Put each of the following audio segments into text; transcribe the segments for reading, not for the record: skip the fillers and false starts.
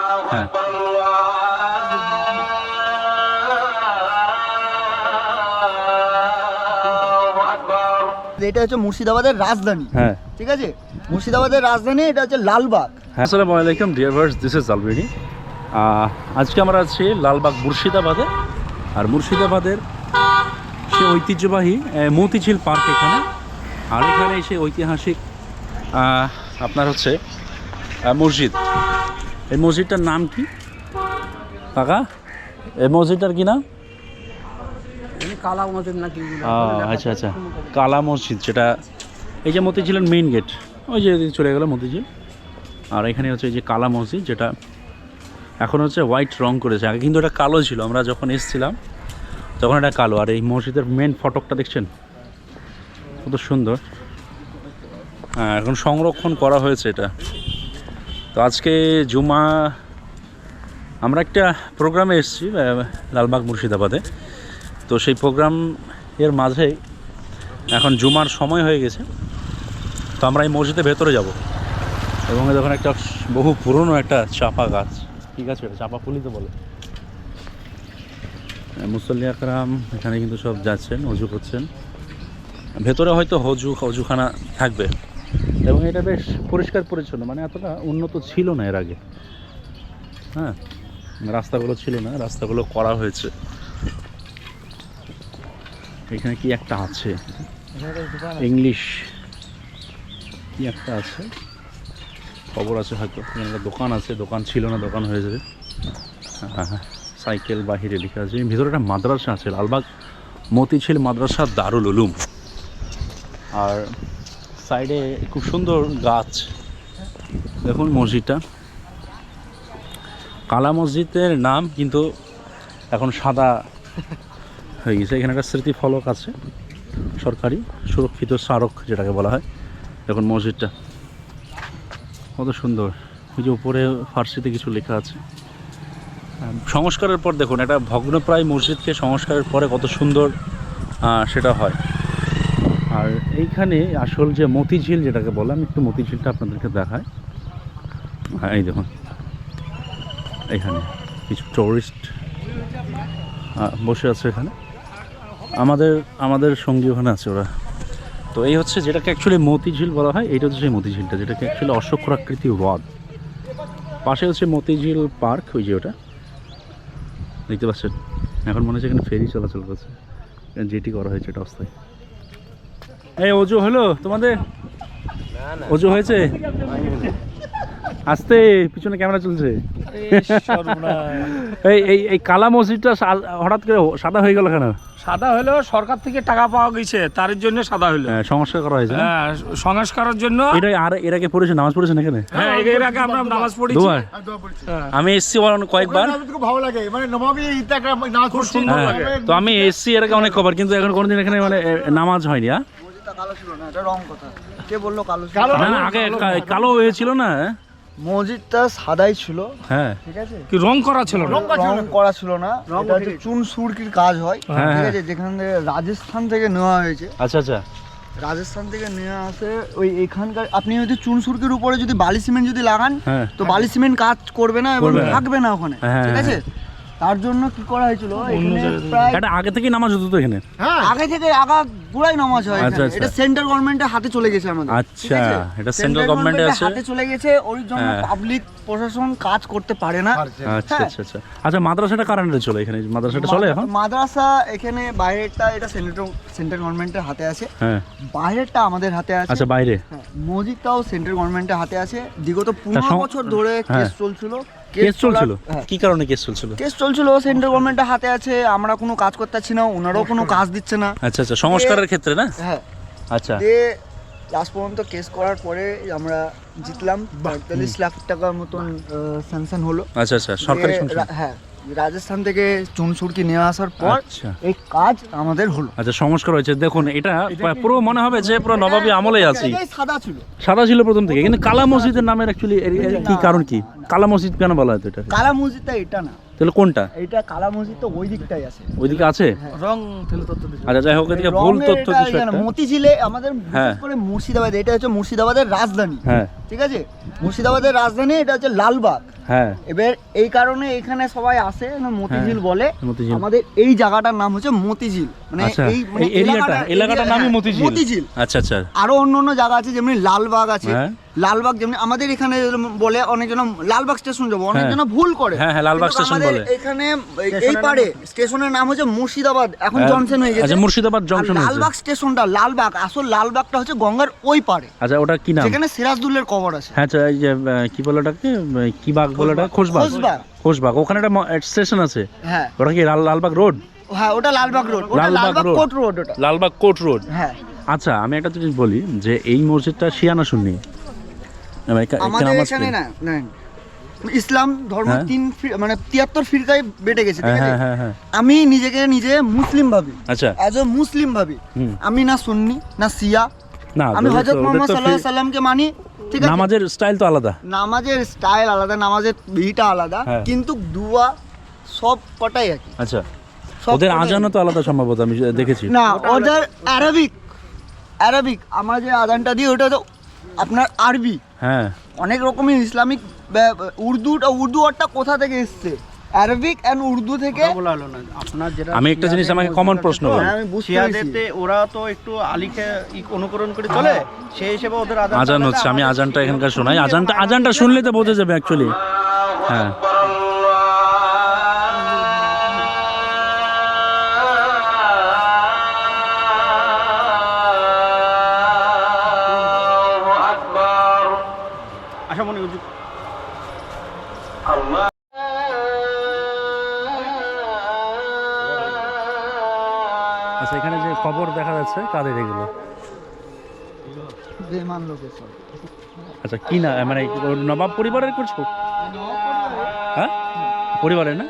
হ্যাঁ এটা হচ্ছে মুর্শিদাবাদের রাজধানী। হ্যাঁ ঠিক আছে, মুর্শিদাবাদের রাজধানী এটা হচ্ছে লালবাগ। আসসালামু আলাইকুম ডিয়ার ভিউয়ার্স, দিস ইজ আলবেনি। আজকে আমরা আছি লালবাগ মুর্শিদাবাদে। আর মুর্শিদাবাদের সে ঐতিহ্যবাহী মতিঝিল পার্ক এখানে। আর এখানে সে ঐতিহাসিক আপনার হচ্ছে মসজিদ। এই মসজিদটার নাম কি কাকা? এই মসজিদটার কি নাম? কালা মসজিদ নাকি? আচ্ছা আচ্ছা, কালা মসজিদ, যেটা এই যে মতিঝিলের মেইন গেট, ওই যে চলে গেল মতিঝিল। আর এখানে হচ্ছে এই যে কালা মসজিদ, যেটা এখন হচ্ছে হোয়াইট রং করেছে। আগে কিন্তু এটা কালো ছিল, আমরা যখন এসেছিলাম তখন এটা কালো। আর এই মসজিদের মেন ফটকটা দেখছেন কত সুন্দর। হ্যাঁ, এখন সংরক্ষণ করা হয়েছে এটা। তো আজকে জুমা, আমরা একটা প্রোগ্রামে এসেছি লালবাগ মুর্শিদাবাদে। তো সেই প্রোগ্রাম এর মাঝে এখন জুমার সময় হয়ে গেছে। তো আমরা এই মসজিদের ভেতরে যাব এবং দেখুন একটা বহু পুরনো একটা চাপা গাছ। ঠিক আছে, এটা চাপা ফুলই তো বলে। মুসল্লি আকরাম এখানে কিন্তু সব যাচ্ছেন, অজু করছেন। ভেতরে হয়তো অজুখানা থাকবে এবং এটা বেশ পরিষ্কার পরিচ্ছন্ন, মানে এতটা উন্নত ছিল না এর আগে। হ্যাঁ, রাস্তাগুলো ছিল না, রাস্তাগুলো করা হয়েছে। এখানে কি একটা আছে, ইংলিশ কি একটা আছে, খবর আছে হয়তো। এখানে একটা দোকান আছে, দোকান ছিল না, দোকান হয়ে যাবে। হ্যাঁ, সাইকেল বাহিরে লেখা আছে। ভিতরে একটা মাদ্রাসা আছে, লালবাগ মতিঝিল মাদ্রাসা দারুল উলুম। আর সাইডে খুব সুন্দর গাছ। দেখুন মসজিদটা, কালা মসজিদের নাম কিন্তু এখন সাদা হয়ে গেছে। এখানে একটা স্মৃতি ফলক আছে, সরকারি সুরক্ষিত স্মারক যেটাকে বলা হয়। দেখুন মসজিদটা কত সুন্দর। ওই যে উপরে ফার্সিতে কিছু লেখা আছে। সংস্কারের পর দেখুন, এটা ভগ্নপ্রায় মসজিদকে সংস্কারের পরে কত সুন্দর সেটা হয়। আর এইখানে আসল যে মতিঝিল যেটাকে বলে, আমি একটু মতিঝিলটা আপনাদেরকে দেখাই। হ্যাঁ, এই দেখুন এখানে কিছু টুরিস্ট বসে আছে এখানে। আমাদের সঙ্গী ওখানে আছে ওরা। তো এই হচ্ছে যেটাকে অ্যাকচুয়ালি মতিঝিল বলা হয়। এইটা হচ্ছে সেই মতিঝিলটা, যেটাকে অ্যাকচুয়ালি অশ্বক্ষরাকৃতি হ্রদ। পাশে হচ্ছে মতিঝিল পার্ক, ওই যে ওটা দেখতে পাচ্ছেন। এখন মনে হচ্ছে এখানে ফেরি চলাচল করছে, যেটি করা হয়েছে এটা অবস্থায়। এই অজু হলো তোমাদের? অজু হয়েছে? আস্তে, পিছনে ক্যামেরা চলছে। এই কালা মসজিদটা হঠাৎ করে সাদা হয়ে গেল কেন? সাদা হলো সরকার থেকে টাকা পাওয়া গেছে, তার জন্য সাদা হলো। সংস্কার করা হয়েছে। হ্যাঁ, সংস্কারের জন্য। এটা আর এর আগে পড়েছে, নামাজ পড়েছেন এখানে? হ্যাঁ, এর আগে আমরা নামাজ পড়েছি। আমি এসছি কয়েকবার। ভালো লাগে, মানে নবাবী ঈদটা একটা নামাজ খুব সুন্দর লাগে। তো আমি এসছি এর আগে অনেক কবার, কিন্তু এখন কোনোদিন এখানে মানে নামাজ হয়নি। মসজিদটা কালো ছিল না, এটা রং কথা। কে বললো কালো ছিল? না না, আগে কালো হয়েছিল না, মসজিদটা সাদাই ছিল। হ্যাঁ, ঠিক আছে, কি রং করা ছিল না? রং করা ছিল না। এটা হচ্ছে চুন সুরকির কাজ হয়। ঠিক আছে, যেখান থেকে রাজস্থান থেকে নেওয়া হয়েছে। আচ্ছা আচ্ছা, রাজস্থান থেকে নেওয়া আসে ওই এখানকার। আপনি যদি চুন সুরকির উপরে যদি বালি সিমেন্ট যদি লাগান, তো বালি সিমেন্ট কাজ করবে না এবং থাকবে না ওখানে। ঠিক আছে, তার জন্য কি করা হয়েছিল, এটা আগে থেকে নামাজ হতো তো এখানে? আগে থেকে পুরাই নামাজ হয়। এটা সেন্ট্রাল গভর্নমেন্টের হাতে চলে গেছে আমাদের। আচ্ছা, এটা সেন্ট্রাল গভর্নমেন্টের হাতে চলে গেছে, ওই জন্য পাবলিক প্রশাসন কাজ করতে পারে না। আচ্ছা আচ্ছা আচ্ছা আচ্ছা, মাদ্রাসাটা কার আন্ডারে চলে? এখানে মাদ্রাসাটা চলে এখন? মাদ্রাসা এখানে বাইরেরটা এটা সেন্ট্রাল গভর্নমেন্টের হাতে আছে। হ্যাঁ, বাইরেরটা আমাদের হাতে আছে। আচ্ছা, বাইরে মসজিদটাও সেন্ট্রাল গভর্নমেন্টের হাতে আছে। বিগত 15 বছর ধরে কেস চলছিল। কেস চলছিল? কি কারণে কেস চলছিল? কেস চলছিল, সেন্ট্রাল গভর্নমেন্টের হাতে আছে, আমরা কোনো কাজ করতে পারছি না, ওনারাও কোনো কাজ দিচ্ছে না। আচ্ছা আচ্ছা, সংস্কারের ক্ষেত্রে না? হ্যাঁ, আচ্ছা। লাস্ট পর্যন্ত কেস করার পরে আমরা জিতলাম। 45 লাখ টাকার মতন স্যাংশন হলো। আচ্ছা আচ্ছা, সরকারি সংস্থা। হ্যাঁ, রাজস্থান থেকে চুন সুরকি নিয়ে আসার পর এই কাজ আমাদের হলো। আচ্ছা, সংস্কার হয়েছে। দেখুন এটা পুরো মনে হবে যে পুরো নবাবী আমলেই আছে। সাদা ছিল প্রথম থেকে, কিন্তু কালা মসজিদের নামের অ্যাকচুয়ালি কি কারণ? কি কালা মসজিদ কেন বলা হয় এটা? কালা মসজিদটা এটা না, তাহলে কোনটা? এইটা কালা মসজিদ তো ওই দিকটাই আছে, ওইদিকে আছে। রং ফেলে তথ্য দিচ্ছে। আচ্ছা যাই হোক, এদিকে ভুল তথ্য কিছু একটা। মতিঝিলে আমাদের বিশেষ করে মুর্শিদাবাদ, এটা হচ্ছে মুর্শিদাবাদের রাজধানী। হ্যাঁ ঠিক আছে, মুর্শিদাবাদের রাজধানী এটা হচ্ছে লালবাগ। হ্যাঁ, এবার এই কারণে এখানে সবাই আসে মতিঝিল বলে। মতিঝিল। আমাদের এই জায়গাটার নাম হচ্ছে মতিঝিল, মানে আচ্ছা, এই এই এলাকাটার নামই মতিঝিল। মতিঝিল। আচ্ছা আচ্ছা। আরো অন্য অন্য জায়গা আছে, যেমনি লালবাগ আছে। হ্যাঁ। লালবাগ যেমনি আমাদের এখানে বলে, অনেকজন লালবাগ স্টেশন যাবো, অনেকজন ভুল করে। হ্যাঁ হ্যাঁ, লালবাগ কিন্তু স্টেশন আমাদের বলে। এখানে এই পারে স্টেশনের নাম হচ্ছে মুর্শিদাবাদ, এখন জনসন হয়ে গেছে। আচ্ছা, মুর্শিদাবাদ জংশন হয়েছে। লালবাগ স্টেশনটা লালবাগ, আসল লালবাগটা হচ্ছে গঙ্গার ওই পারে। আচ্ছা, ওটা কি নাম? যেখানে সিরাজদৌলের কবর আছে। হ্যাঁ, আচ্ছা, এই যে কি বলে ওটাকে, কি বাগ বলে ওটা? খোশবাগ। খোশবাগ, ওখানে একটা স্টেশন আছে। হ্যাঁ, ওটা কি লালবাগ রোড? হ্যাঁ, ওটা লালবাগ রোড, ওটা লালবাগ কোট রোড, ওটা লালবাগ কোট রোড। হ্যাঁ। আচ্ছা, আমি একটা জিনিস বলি যে এই মসজিদটা শিয়ানা সুন্নি? আমাদের এখানে না ইসলাম ধর্ম 73 ফিরকায় বেটে গেছে, ঠিক আছে? আমি নিজেকে নিজে মুসলিম ভাবি। আচ্ছা, অ্যাজ এ মুসলিম ভাবি। আমি না সুন্নি না শিয়া, আমি হযরত মুহাম্মদ সাল্লাল্লাহু আলাইহি সাল্লামকে মানি, ঠিক আছে? নামাজের স্টাইল তো আলাদা, নামাজের স্টাইল আলাদা, নামাজের ভিটা আলাদা, কিন্তু দুয়া সব কটাই একই। আচ্ছা, ওদের আজানও তো আলাদা সম্ভবত, আমি দেখেছি। না, ওদের আরবিক আমরা যে আজানটা দিই ওটা তো আপনার আরবি। হ্যাঁ, অনেক রকমের ইসলামিক উর্দু ওয়ার্ডটা কোথা থেকে এসেছে? আরবিক এন্ড উর্দু থেকে। বলা হলো না আপনার যেটা। আমি একটা জিনিস, আমাকে কমন প্রশ্ন বল। আমি বুঝতে শিয়াদেরতে ওরা তো একটু আলীকে অনুকরণ করে চলে, সেই হিসেবে ওদের আজান হচ্ছে। আমি আজানটা এখানকার শোনাই, আজানটা শুনলে তো বোঝা যাবে অ্যাকচুয়ালি। হ্যাঁ, আশা মনে করি আচ্ছা, এখানে যে খবর দেখা যাচ্ছে কাদের এগুলো? বেমান লোকের সব। আচ্ছা, কি না, মানে নবাব পরিবারের করছো? হ্যাঁ, পরিবারের না?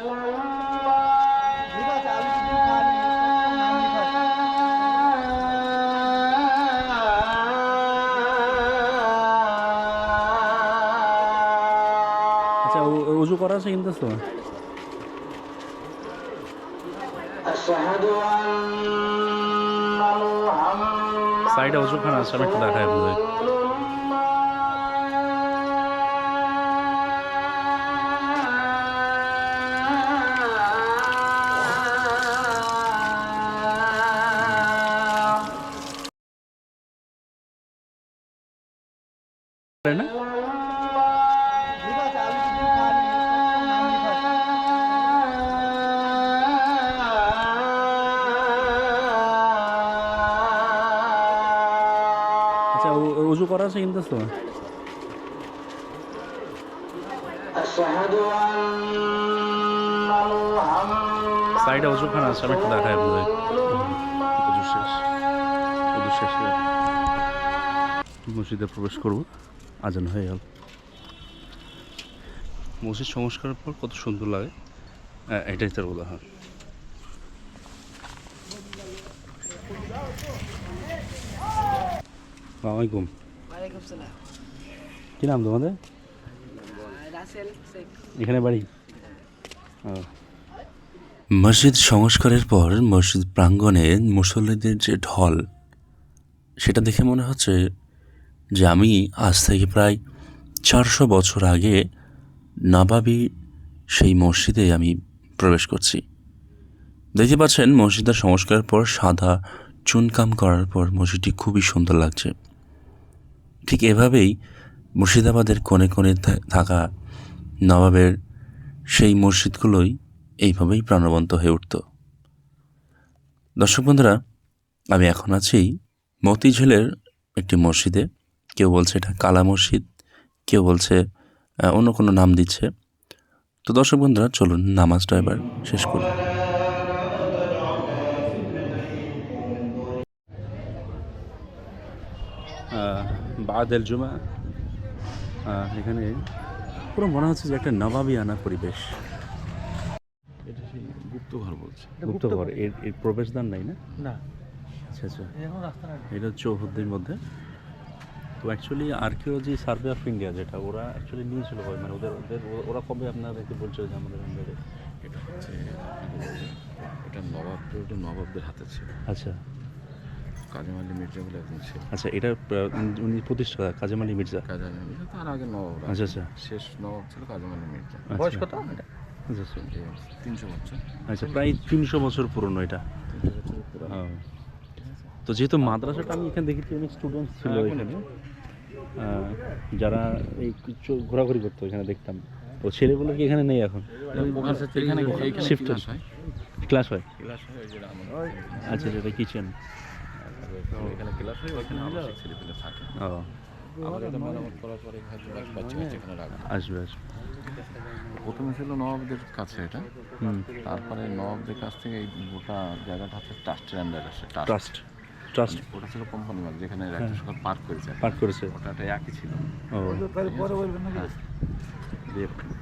আচ্ছা, উজু করা আছে কিন্তু তো। সাইডে উজুখানা আছে, আমি একটু দেখাই আপনাদের। না, আচ্ছা, উজু করা আছে কিন্তু তো। সাইডে উজুখানা আছে, আমি একটু দেখাই আপনাদের। উজু শেষে মসজিদে প্রবেশ করব, আজান হয়ে গেল। মসজিদ সংস্কারের পর কত সুন্দর লাগে, এটাই তার উদাহরণ। আসসালামাইকুম। কি নাম তোমাদের? এখানে বাড়ি? মসজিদ সংস্কারের পর মসজিদ প্রাঙ্গণে মুসল্লিদের যে ঢল, সেটা দেখে মনে হচ্ছে যে আমি আজ থেকে প্রায় 400 বছর আগে নবাবী সেই মসজিদে আমি প্রবেশ করছি। দেখতে পাচ্ছেন মসজিদের সংস্কারের পর সাদা চুনকাম করার পর মসজিদটি খুবই সুন্দর লাগছে। ঠিক এভাবেই মুর্শিদাবাদের কোণে কোণে থাকা নবাবের সেই মসজিদগুলোই এইভাবেই প্রাণবন্ত হয়ে উঠত। দর্শক বন্ধুরা, আমি এখন আছি মতিঝিলের একটি মসজিদে। কেউ বলছে এটা কালা মসজিদ, কেউ বলছে অন্য কোনো নাম দিচ্ছে। তো দর্শক বন্ধুরা, চলুন নামাজটা এবার শেষ করি। বাদেল জুমা, এখানে পুরো মনে হচ্ছে যে একটা নবাবী আনা পরিবেশ। এটা সেই গুপ্তঘর বলছে, গুপ্তঘর। এর প্রবেশদ্বার নাই না? না। আচ্ছা আচ্ছা, এটা হচ্ছে চৌহদ্দির মধ্যে। তো actually archaeology survey of India যেটা, ওরা অ্যাকচুয়ালি নিয়েছিল, মানে ওরা কবে আপনাদেরকে বলছিল যে আমাদের আন্ডারে এটা হচ্ছে এটা নবাবদের হাতে ছিল। আচ্ছা কাজী আলী মির্জা বলে একজন ছিল। আচ্ছা, এটা উনি প্রতিষ্ঠাতা কাজেম আলী মির্জা। কাজী আলী মির্জা তার আগে নবাব, আচ্ছা আচ্ছা শেষ নবাব ছিল কাজী আলী মির্জা। বয়স কত? আচ্ছা আচ্ছা 300 বছর। আচ্ছা, প্রায় 300 বছর পুরনো এটা। 300 বছর পুরানো। ও। তো যেহেতু মাদ্রাসাটা আমি এখানে দেখেছি অনেক স্টুডেন্টস ছিল এখানে, যারা এই ঘোরাঘুরি করতো এখানে দেখতাম। তো ছেলেগুলো কি এখানে নেই এখন? এখানে শিফট ক্লাস হয়। ক্লাস হয়? ক্লাস হয় ওই যে আচ্ছা, এটা কিচেন। এখানে ক্লাস হয়, ওইখানে আবাসিক ছেলেপেলে থাকে। ও, আবার এটা মেরামত করার পরে হয়তো বাচ্চা এখানে রাখবে। আসবে আসবে। প্রথমে ছিল নবাবদের কাছে এটা, তারপরে নবাবদের কাছ থেকে এই গোটা জায়গাটা হচ্ছে ট্রাস্টের আন্ডারে আসে। ট্রাস্ট ট্রাস্ট ওটা ছিল কোম্পানি মার্ক, যেখানে রাজ্য সরকার পার্ক করেছে। পার্ট করেছে। ওটা একই ছিল। ও,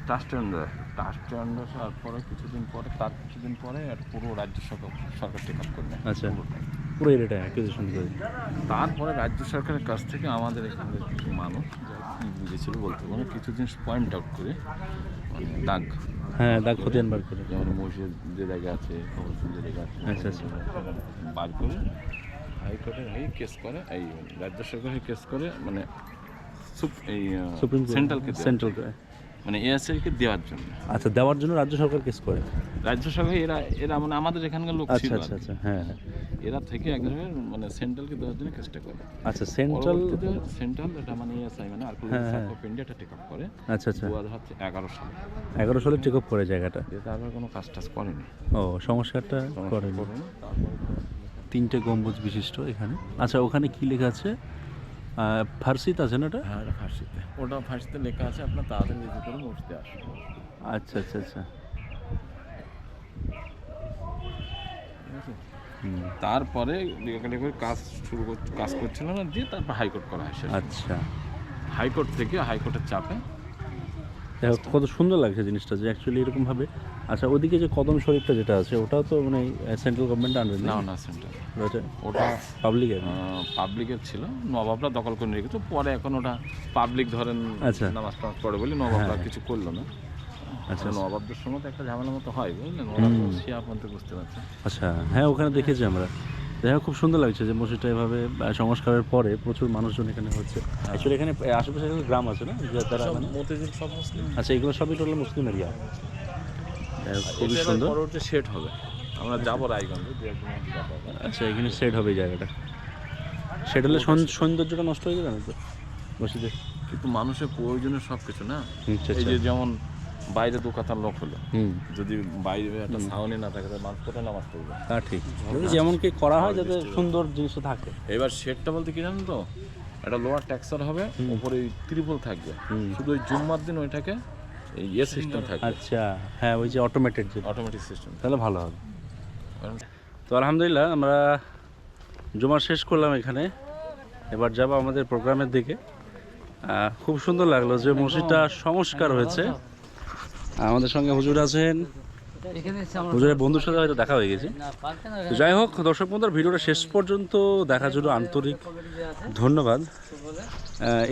ট্রাস্টের আন্ডার তারপরে কিছুদিন পরে আর পুরো রাজ্য সরকার টেক আপ করে নেয়। আচ্ছা, পুরো এরিয়াটা অ্যাকুইজিশন করে। তারপরে রাজ্য সরকারের কাছ থেকে আমাদের এখানে কিছু মানুষ কী বুঝেছিল বলতে মানে কিছু জিনিস পয়েন্ট আউট করে, মানে দাগ, হ্যাঁ, দাগ খতিয়ান বার করে। যেমন মসজিদ যে জায়গা আছে, কবরস্থান যে জায়গা আছে, আচ্ছা আচ্ছা বার করে হাইকোর্টের হয়ে কেস করে, এই রাজ্য সরকারের কেস করে, মানে এই সুপ্রিম সেন্ট্রালকে সেন্ট্রাল। মানে এএসএলকে দেওয়ার জন্য। আচ্ছা, দেওয়ার জন্য রাজ্য সরকার কেস করে। রাজ্য সরকার এরা মানে আমাদের এখানকার লোক আচ্ছা ছিল আচ্ছা আর কি। আচ্ছা, হ্যাঁ হ্যাঁ। এরা থেকে একজনের মানে সেন্ট্রালকে দেওয়ার জন্য কেসটা করে। আচ্ছা, সেন্ট্রাল। সেন্ট্রাল এটা মানে এএসআই মানে অফ ইন্ডিয়া এটা টেক আপ করে। আচ্ছা আচ্ছা, 2011 সালে। 11 সালে টেক আপ করে জায়গাটা। তারপর কোনো কাজ টাজ করেনি, ও, সংস্কারটা করেনি। তারপর 3টে গম্বুজ বিশিষ্ট এখানে। আচ্ছা, ওখানে কি লেখা আছে? ফার্সিতে আছে না ওটা? হ্যাঁ, এটা ফার্সিতে, ওটা ফার্সিতে লেখা আছে। আপনার তাড়াতাড়ি যেতে করে মসজিদে আসবে। আচ্ছা আচ্ছা আচ্ছা। তারপরে কাজ করছিল না দিয়ে তারপর হাইকোর্ট করা হয়। আচ্ছা, হাইকোর্ট থেকে হাইকোর্টের চাপে দেখো কত সুন্দর লাগছে জিনিসটা, যে অ্যাকচুয়ালি এরকমভাবে। আচ্ছা, ওদিকে যে কদম শরীফটা যেটা আছে, ওটাও তো মানে সেন্ট্রাল গভর্নমেন্ট আন্ডার না সেন্টার, ওটা পাবলিক পাবলিকের ছিল, নবাবরা দখল করে রেখেছে। পরে এখন ওটা পাবলিক ধরেন আচ্ছা। নামাজ টামাজ পড়ে বলে নবাবরা কিছু করলো না। আচ্ছা, নবাবদের সঙ্গে তো একটা ঝামেলা মতো হয়, বুঝলেন, ওরা তো শিয়া পন্থী বুঝতে পারছে। আচ্ছা, হ্যাঁ, ওখানে দেখেছি আমরা। দেখো খুব সুন্দর লাগছে যে মসজিদটা এভাবে সংস্কারের পরে প্রচুর মানুষজন এখানে হচ্ছে। অ্যাকচুয়ালি এখানে আশেপাশে গ্রাম আছে না, যে তারা মানে মতিঝিল সব মুসলিম। আচ্ছা, এগুলো সবই টোটাল মুসলিম এরিয়া। খুবই সুন্দর। পরবর্তী সেট হবে, আমরা যাবো রায়গঞ্জে। আচ্ছা, এখানে সেট হবে এই জায়গাটা। সেট হলে সৌন্দর্যটা নষ্ট হয়ে যাবে না তো মসজিদে? কিন্তু মানুষের প্রয়োজনের সব কিছু না। আচ্ছা এই আচ্ছা। যে যেমন বাইরে দু কাতার লোক হলো, যদি বাইরে একটা ছাউনি না থাকে তাহলে মানুষ কোথায় নামাজ পড়বে? তা ঠিক, যেমন কি করা হয় যাতে সুন্দর জিনিসটা থাকে। এবার শেডটা বলতে কি জানেন তো, একটা লোয়ার ট্যাক্সার হবে, উপরে ত্রিপল থাকবে, শুধু ওই জুম্মার দিন ওইটাকে এই সিস্টেম থাকবে। আচ্ছা, হ্যাঁ, ওই যে অটোমেটেড, যে অটোমেটিক সিস্টেম। তাহলে ভালো হবে। তো আলহামদুলিল্লাহ, আমরা জুমা শেষ করলাম এখানে। এবার যাব আমাদের প্রোগ্রামের দিকে। খুব সুন্দর লাগলো যে মসজিদটা সংস্কার হয়েছে। আমাদের সঙ্গে হুজুর আছেন, হুজুরের বন্ধুর সাথে হয়তো দেখা হয়ে গেছে। তো যাই হোক, দর্শক বন্ধুরা, ভিডিওটা শেষ পর্যন্ত দেখার জন্য আন্তরিক ধন্যবাদ।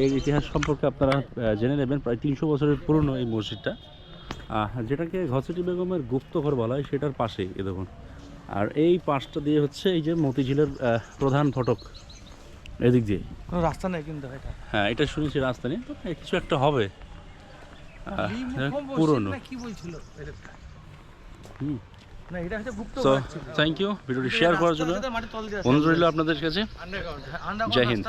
এর ইতিহাস সম্পর্কে আপনারা জেনে নেবেন। প্রায় 300 বছরের পুরনো এই মসজিদটা, যেটাকে ঘসেটি বেগমের গুপ্তঘর বলা হয়, সেটার পাশেই এ দেখুন। আর এই পাশটা দিয়ে হচ্ছে এই যে মতিঝিলের প্রধান ফটক, এদিক দিয়ে কোনো রাস্তা নেই কিন্তু এটা। হ্যাঁ, এটা শুনেছি রাস্তা নেই, তবে কিছু একটা হবে পুরনো। কি বলছিল না, এটা হচ্ছে গুপ্ত তো থ্যাংক ইউ ভিডিওটি শেয়ার করার জন্য। অনুরোধ রইল আপনাদের কাছে। জয় হিন্দ।